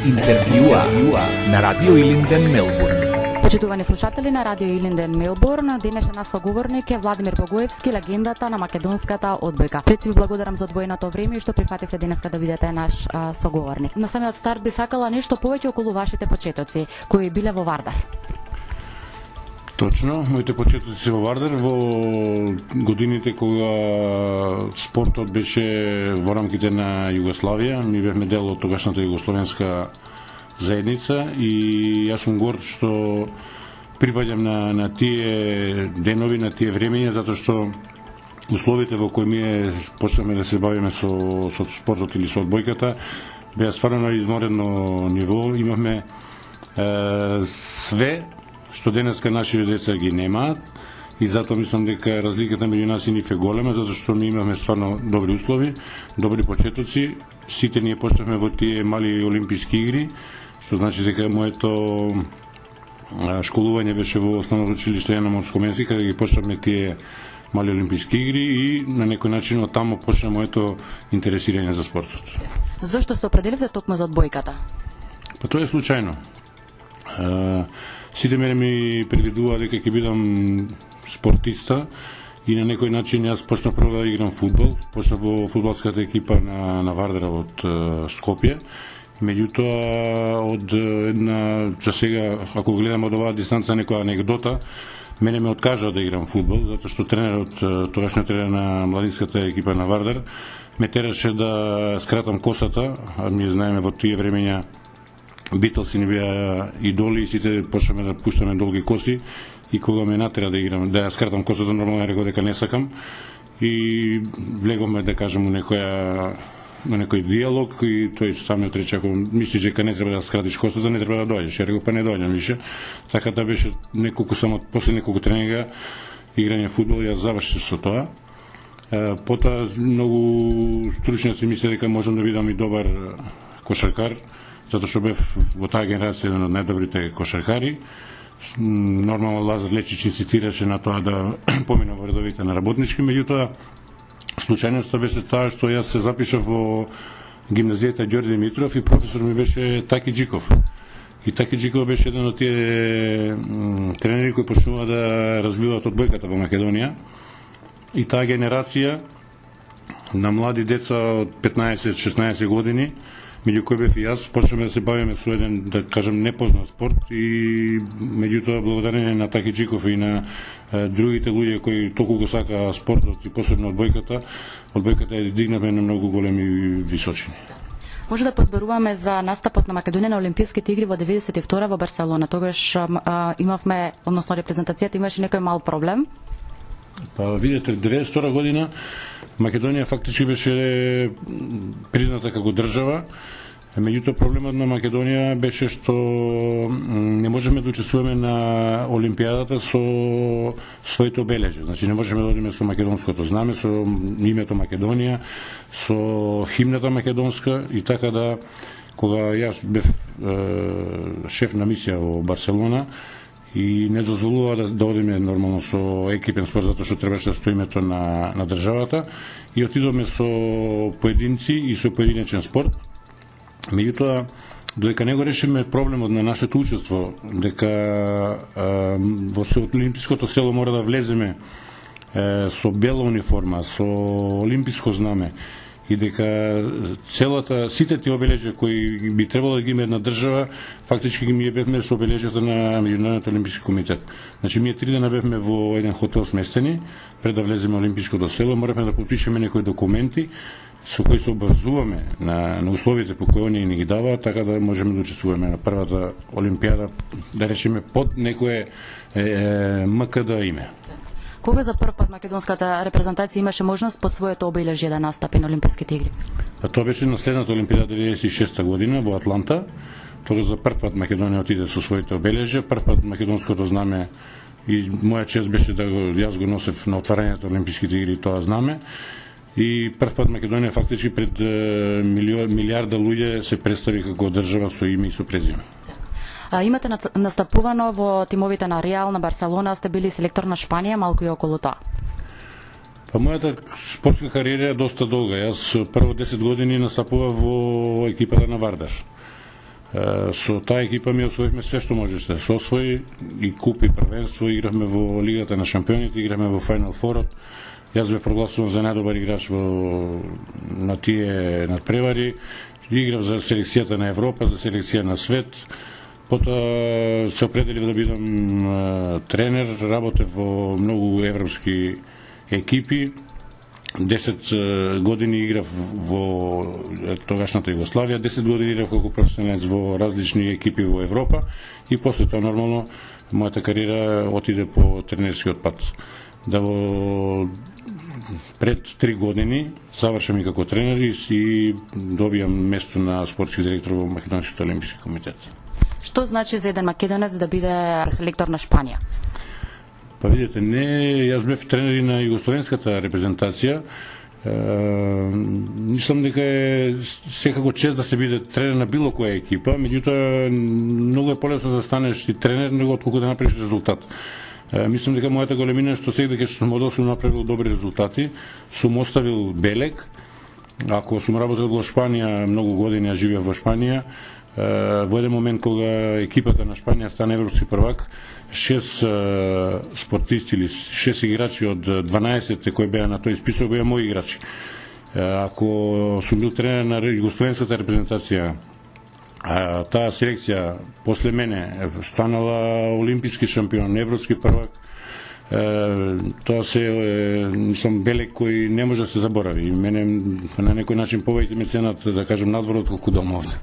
интервјуа на Радио Илинден Мелбурн. Почитувани слушатели на Радио Илинден Мелбурн, денешен нас соговорник е Владимир Богоевски, легендата на македонската одбојка. Пред се ви благодарам за одвоеното време и што прифативте денеска да бидете наш соговорник. На самиот старт би сакала нешто повеќе околу вашите почетоци, кои биле во Вардар. Точно, моите почетоци се во Вардар, во годините кога спортот беше во рамките на Југославија. Ми бевме дел од тогашната југословенска заедница и јас сум горд што припаѓам на тие денови, на тие времења, затоа што условите во кои ние почнавме да се бавиме со спортот или со одбојката беа стварно на изморено ниво. Имавме све што денеска нашите деца ги немаат и затоа мислам дека разликата меѓу нас и нив е голема, затоа што ми имавме стварно добри услови, добри почетоци. Сите ние почнавме во тие мали олимписки игри, што значи дека моето школување беше во основно училиште Јана Москоменски, каде ги почнавме тие мали олимписки игри и на некој начин од таму почна моето интересирање за спортот. Зошто се определивте токму за одбојката? Па тоа е случајно. Сите мене ми предвидуваа дека ќе бидам спортиста и на некој начин јас почнав прво да играм фудбал. Почнав во фудбалската екипа на Вардар од Скопје. Меѓутоа, од една, за сега, ако гледам од оваа дистанца некоја анегдота, мене ме откажа да играм фудбал, затоа што тренерот, тогашниот тренер на младинската екипа на Вардар, ме тераше да скратам косата, а ние знаеме во тие времења Битлси ни беа идоли и сите почнаме да пуштаме долги коси и кога ме натера да играм, да ја скратам косата, нормално рекол дека не сакам и влеговме, да кажем, на некој диалог и тој самиот рече, ако мислиш дека не треба да скратиш косата, не треба да дојдеш. Ја рекол, па не дојдам више. Така да беше после неколку тренинга играње фудбал, јас завршив со тоа. Потоа многу стручњаци мисле дека можам да бидам и добар кошаркар, затоа што бев во таа генерација еден од најдобрите кошаркари. Нормално Лазар Лечич инсистираше на тоа да поминам во редовите на работнички, меѓутоа случајноста беше таа што јас се запишав во гимназијата Ѓорѓе Димитров и професор ми беше Таки Џиков. И Таки Џиков беше еден од тие тренери кои почнува да развиваат одбојката во Македонија. И таа генерација на млади деца од 15-16 години, меѓу кои бев и јас, почнеме да се бавиме со еден, да кажем, непознат спорт и меѓутоа благодарение на Таки Џиков и на другите луѓе кои толку го сакаа спортот и посебно одбојката ја дигнавме на многу големи височини. Може да позборуваме за настапот на Македонија на Олимписките игри во 92 во Барселона. Тогаш имавме, односно репрезентацијата имаше некој мал проблем. Па видите, 92 година Македонија фактички беше призната како држава. Меѓутоа проблемот на Македонија беше што не можеме да учествуваме на Олимпијадата со своите обележја. Значи не можеме да одиме со македонското знаме, со името Македонија, со химната македонска и така да кога јас бев шеф на мисија во Барселона и не дозволува да одиме нормално со екипен спорт затоа што требаше да стои името на државата и отидовме со поединци и со поединечен спорт. Меѓутоа, додека не го решиме проблемот на нашето учество, дека во олимпиското село мора да влеземе со бела униформа, со олимписко знаме и дека сите тие обележја кои би требало да ги има една држава, фактички ги ние бевме со обележјата на Меѓународниот олимписки комитет. Значи, ние 3 дена бевме во еден хотел сместени, пред да влеземе во олимпиското село, моравме да подпишеме некои документи со кои се обврзуваме на условите по кои оние ни ги даваат, така да можеме да учествуваме на првата олимпијада, да речеме под некое МКД име. Кога за прв пат македонската репрезентација имаше можност под своето обележје да настапи на Олимписките игри? Тоа беше на следната Олимпијада 96 година во Атланта. Тогаш за прв пат Македонија отиде со своите обележја, прв пат македонското знаме и моја чест беше да јас го носев на отварањето Олимписките игри тоа знаме. И прв пат Македонија фактички пред милиарда луѓе се представи како држава со име и со презиме. Имате настапувано во тимовите на Реал, на Барселона, сте били селектор на Шпанија, малку и околу тоа. Па мојата спортска кариера е доста долга. Јас прво 10 години настапував во екипата на Вардар. Со таа екипа ми освоивме се што можеше да се освои, и куп и првенство, игравме во Лигата на шампионите, игравме во Final Four. Јас бе прогласуван за најдобар играч на тие надпревари. Играв за селекцијата на Европа, за селекција на свет. Потоа се определив да бидам тренер, работев во многу европски екипи. 10 години играв во тогашната Југославија, 10 години играв како професионалец во различни екипи во Европа и после тоа нормално мојата кариера отиде по тренерскиот пат. Да во пред 3 години завршам и како тренер и добијам место на спортски директор во Македонскиот олимписки комитет. Што значи за еден македонец да биде селектор на Шпанија? Па видите, јас бев тренер и на југословенската репрезентација. Мислам дека е секако чест да се биде тренер на било која екипа, меѓутоа многу е полесно да станеш и тренер него отколку да направиш резултат. Мислам дека мојата големина што сега дека сум одел сум направил добри резултати, сум оставил белег. Ако сум работел во Шпанија многу години, ја живеев во Шпанија, во еден момент кога екипата на Шпанија стана европски првак, 6 спортисти или 6 играчи од 12 кои беа на тој список беа мои играчи. Ако сум бил тренер на југословенската репрезентација, таа селекција после мене станала олимписки шампион, европски првак, тоа се мислам белег кој не може да се заборави. Мене на некој начин повеќе ме ценат, да кажем, надвор отколку дома овде.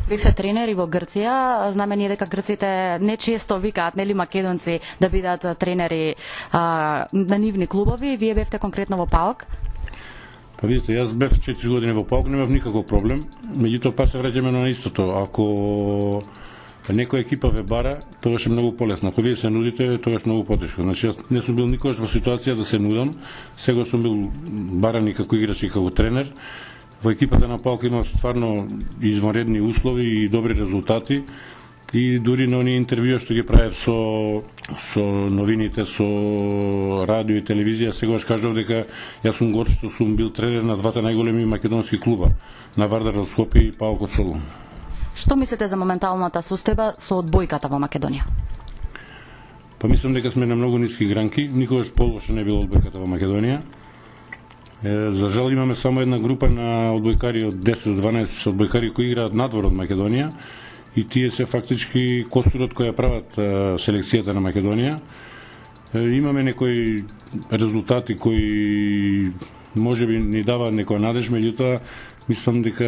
Бевте тренери во Грција, знаме ние дека грците не често викаат, нели, македонци да бидат тренери на нивни клубови, вие бевте конкретно во ПАОК? Па видите, јас бев 4 години во ПАОК, немав никаков проблем, меѓутоа па се враќаме на истото. Ако некоја екипа ве бара, тогаш е многу полесно. Ако вие се нудите, тогаш многу потешко. Значи, јас не сум бил никогаш во ситуација да се нудам, сега сум бил баран и како играч и како тренер. Во екипата на ПАОК има стварно извонредни услови и добри резултати, и дури на оние интервјуа што ги правев со новините, со радио и телевизија, сегаш кажав дека јас сум горд што сум бил тренер на двата најголеми македонски клуба, на Вардар од Скопје и ПАОК од Солун. Што мислите за моменталната состојба со одбојката во Македонија? Па мислам дека сме на многу ниски гранки, никогаш полоша не била одбојката во Македонија. За жал имаме само една група на одбојкари од 10 до 12 одбојкари кои играат надвор од Македонија, и тие се фактички костурот кој ја прават селекцијата на Македонија. Имаме некои резултати кои можеби ни даваат некоја надеж, меѓутоа мислам дека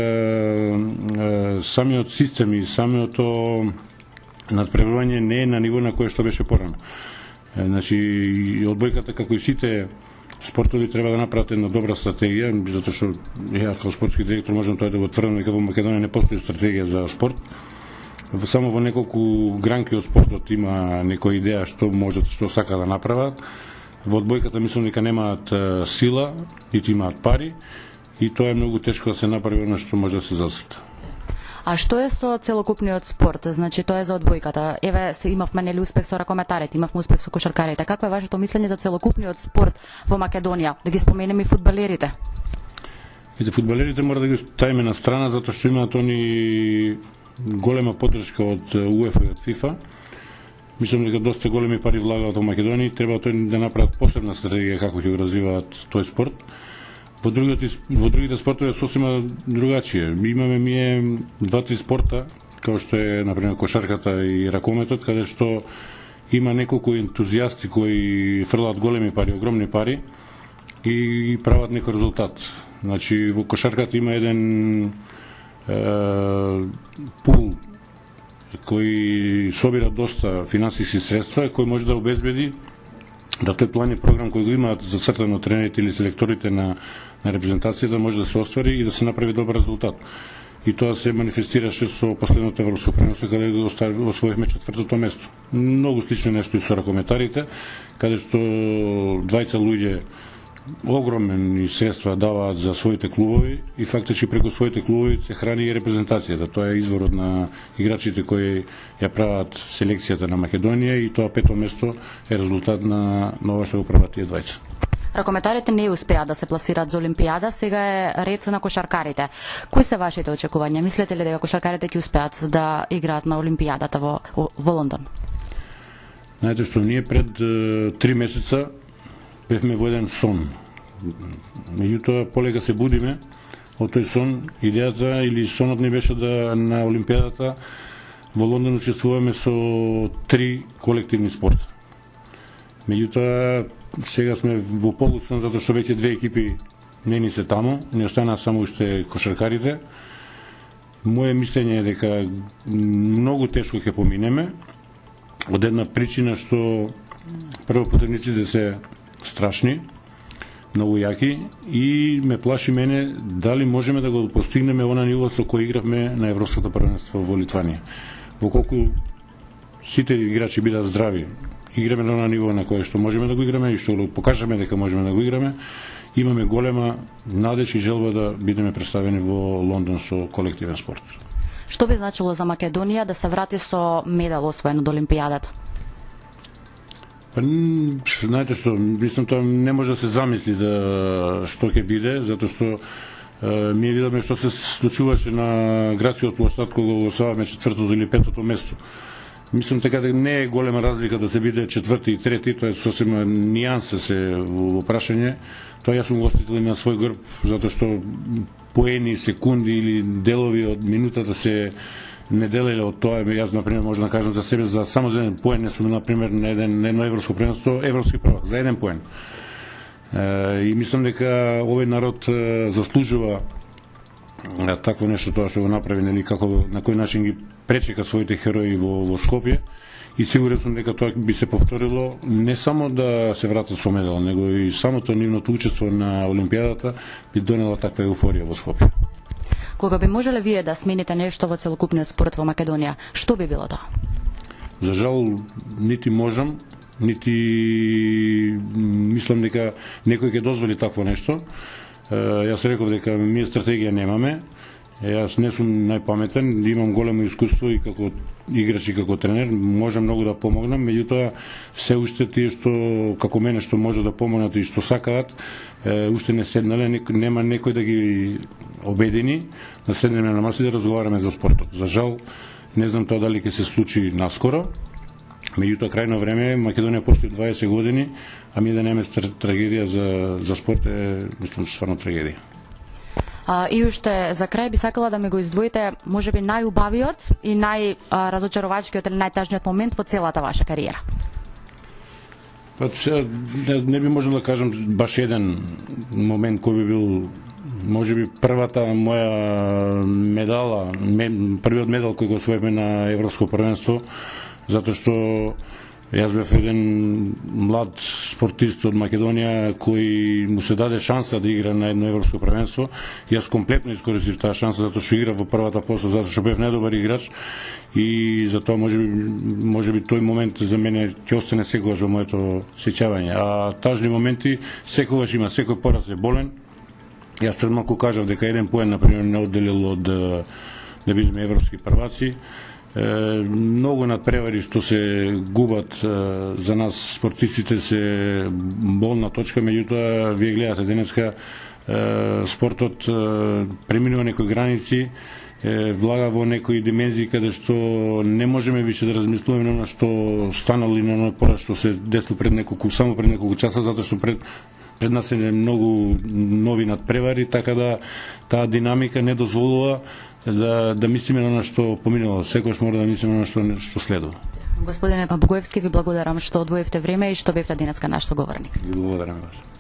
самиот систем и самиот надпреварување не е на ниво на кое што беше порано. Значи, одбојката како и сите спортови треба да направат една добра стратегија, затоа што ја како спортски директор можам тоа да го тврдам дека во Македонија не постои стратегија за спорт. Само во неколку гранки од спортот има некоја идеја што можат, што сака да направат. Во одбојката мислам дека немаат сила, нити имаат пари, и тоа е многу тешко да се направи она што може да се засрта. А што е со целокупниот спорт? Значи, тоа е за одбојката. Еве, имавме нели успех со ракометарите, имавме успех со кошаркарите. Какво е вашето мислење за целокупниот спорт во Македонија? Да ги споменеме и фудбалерите. Фудбалерите мора да ги ставиме на страна, затоа што имаат они голема поддршка од УЕФА и од ФИФА. Мислам дека доста големи пари влагаат во Македонија, треба тој да направат посебна стратегија како ќе го развиваат тој спорт. Во другите спортови сосема другачие. Имаме ние 2-3 спорта, како што е например кошарката и ракометот, каде што има неколку ентузијасти кои фрлаат големи пари, огромни пари и прават некој резултат. Значи во кошарката има еден пул кој собира доста финансиски средства, кој може да обезбеди да тој план и програм кој го имаат зацртано тренерите или селекторите на репрезентацијата може да се оствари и да се направи добар резултат. И тоа се манифестираше со последното европско преносо, каде го освоивме 4-то место. Многу слично нешто и со ракометарите, каде што двајца луѓе огромни средства даваат за своите клубови и фактички преку своите клубови се храни и репрезентацијата. Тоа е изворот на играчите кои ја прават селекцијата на Македонија, и тоа 5-то место е резултат на ова што го прават тие двајца. Ракометарите не успеа да се пласираат за Олимпијада, сега е ред на кошаркарите. Кои се вашите очекувања? Мислите ли дека кошаркарите ќе успеат да играат на Олимпијадата во Лондон? Знаете што, ние пред 3 месеца бевме во еден сон. Меѓутоа, полека се будиме од тој сон. Идејата или сонот не беше да на Олимпијадата во Лондон учествуваме со 3 колективни спорта. Меѓутоа, сега сме во полусон, затоа што веќе 2 екипи не ни се таму, не останаа само уште кошаркарите. Моje мислење е дека многу тешко ќе поминеме, од една причина што прво противниците се страшни, многу јаки и ме плаши мене дали можеме да го постигнеме она ниво со кој игравме на Европското првенство во Литванија. Во колку сите играчи бидат здрави, играме на она ниво на кое што можеме да го играме и што го покажеме дека можеме да го играме, имаме голема надеж и желба да бидеме представени во Лондон со колективен спорт. Што би значило за Македонија да се врати со медал освоен од Олимпијадата? Па, знаете што, мислам тоа не може да се замисли за што ќе биде, затоа што ми видовме што се случуваше на градскиот площад кога го освоавме 4-то или 5-то место. Мислам дека не е голема разлика да се биде 4-ти и 3-ти, тоа е сосем нијанса се во прашање. Тоа јас сум го остител на свој грб, затоа што поени, секунди или делови од минутата се не делеле од тоа. Јас, например, може да кажам за себе, за само за еден поен не сум, например, на едно европско првенство, европски првак, за еден поен. И мислам дека овој народ заслужува такво нешто, тоа што го направи, нели, како на кој начин ги пречека своите херои во Скопје, и сигурен сум дека тоа би се повторило не само да се вратат со медал, него и самото нивното учество на Олимпијадата би донела таква еуфорија во Скопје. Кога би можеле вие да смените нешто во целокупниот спорт во Македонија, што би било тоа? За жал, нити можам, нити мислам дека некој ќе дозволи такво нешто. Јас реков дека ние стратегија немаме. Јас не сум најпаметен, имам големо искуство и како играч и како тренер, можам многу да помогнам, меѓутоа се уште тие што како мене што може да помогнат и што сакаат, уште не седнале, нема некој да ги обедини, да седнеме на маса и да разговараме за спортот. За жал, не знам тоа дали ќе се случи наскоро, меѓутоа крајно време, Македонија постои 20 години, а ми да немаме трагедија за спорт е, мислам, стварно трагедија. И уште за крај би сакала да ми го издвоите можеби најубавиот и најразочаровачкиот или најтажниот момент во целата ваша кариера. Па не би можел да кажам баш еден момент кој би бил можеби првата моја медала, првиот медал кој го освоивме на Европско првенство, затоа што јас бев еден млад спортист од Македонија кој му се даде шанса да игра на едно европско првенство. Јас комплетно искористив таа шанса затоа што играв во првата посла, затоа што бев најдобар играч и затоа можеби тој момент за мене ќе остане секогаш во моето сеќавање. А тажни моменти секогаш има, секој пораз е болен. Јас пред малку кажав дека еден поен например не одделил од да бидеме европски прваци. Многу надпревари што се губат за нас спортистите се болна точка, меѓутоа вие гледате денеска спортот преминува некои граници, влага во некои димензии каде што не можеме више да размислуваме на она што станало и на она пораз што се десло само пред неколку часа, затоа што пред нас е многу нови надпревари, така да таа динамика не дозволува да мислиме на она што поминало. Секогаш мора да мислиме на она што следува. Господине Богоевски, ви благодарам што одвоивте време и што бевте денеска наш соговорник. Ви благодарам вас.